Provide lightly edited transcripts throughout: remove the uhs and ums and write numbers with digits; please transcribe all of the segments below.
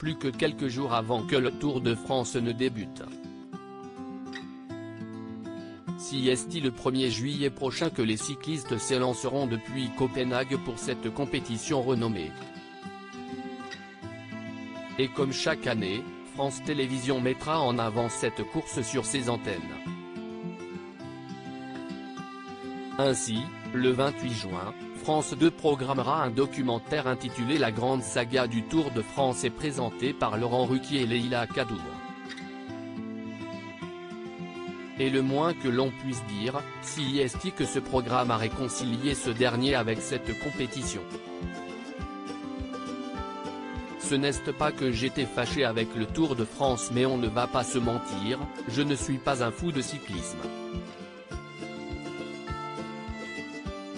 plus que quelques jours avant que le Tour de France ne débute. Si est le 1er juillet prochain que les cyclistes s'élanceront depuis Copenhague pour cette compétition renommée. Et comme chaque année, France Télévisions mettra en avant cette course sur ses antennes. Ainsi, le 28 juin, France 2 programmera un documentaire intitulé La Grande Saga du Tour de France et présenté par Laurent Ruquier et Leïla Kadour. Et le moins que l'on puisse dire, si est que ce programme a réconcilié ce dernier avec cette compétition. Ce n'est pas que j'étais fâché avec le Tour de France, mais on ne va pas se mentir, je ne suis pas un fou de cyclisme.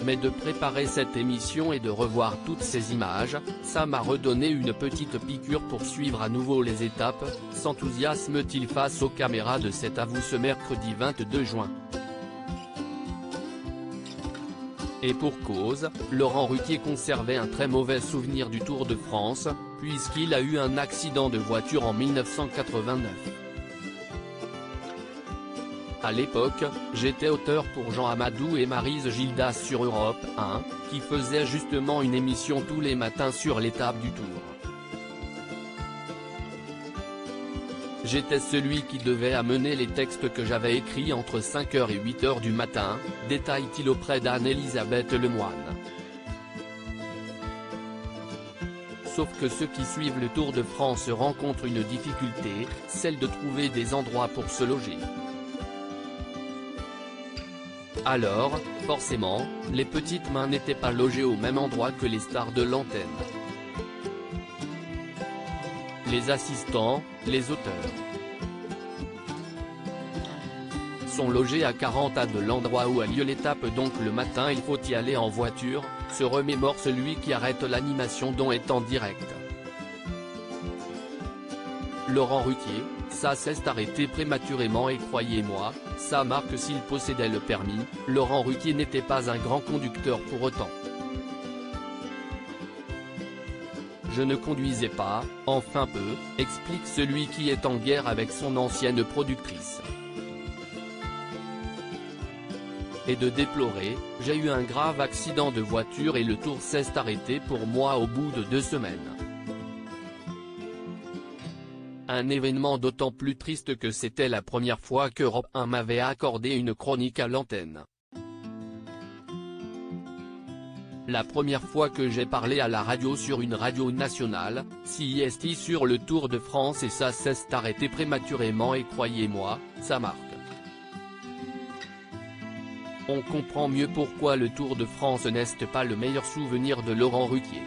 Mais de préparer cette émission et de revoir toutes ces images, ça m'a redonné une petite piqûre pour suivre à nouveau les étapes, s'enthousiasme-t-il face aux caméras de cet avou ce mercredi 22 juin. Et pour cause, Laurent Ruquier conservait un très mauvais souvenir du Tour de France, puisqu'il a eu un accident de voiture en 1989. À l'époque, j'étais auteur pour Jean Amadou et Maryse Gildas sur Europe 1, qui faisait justement une émission tous les matins sur l'étape du Tour. J'étais celui qui devait amener les textes que j'avais écrits entre 5h et 8h du matin, détaille-t-il auprès d'Anne-Elisabeth Lemoine. Sauf que ceux qui suivent le Tour de France rencontrent une difficulté, celle de trouver des endroits pour se loger. Alors, forcément, les petites mains n'étaient pas logées au même endroit que les stars de l'antenne. Les assistants, les auteurs, sont logés à 40 à de l'endroit où a lieu l'étape, donc le matin il faut y aller en voiture, se remémore celui qui arrête l'animation dont est en direct. Laurent Ruquier, ça s'est arrêté prématurément et croyez-moi, ça marque s'il possédait le permis, Laurent Ruquier n'était pas un grand conducteur pour autant. Je ne conduisais pas, enfin peu, explique celui qui est en guerre avec son ancienne productrice. Et de déplorer, j'ai eu un grave accident de voiture et le Tour s'est arrêté pour moi au bout de 2 semaines. Un événement d'autant plus triste que c'était la première fois qu'Europe 1 m'avait accordé une chronique à l'antenne. La première fois que j'ai parlé à la radio sur une radio nationale, CIST sur le Tour de France, et ça s'est arrêté prématurément et croyez-moi, ça marque. On comprend mieux pourquoi le Tour de France n'est pas le meilleur souvenir de Laurent Ruquier.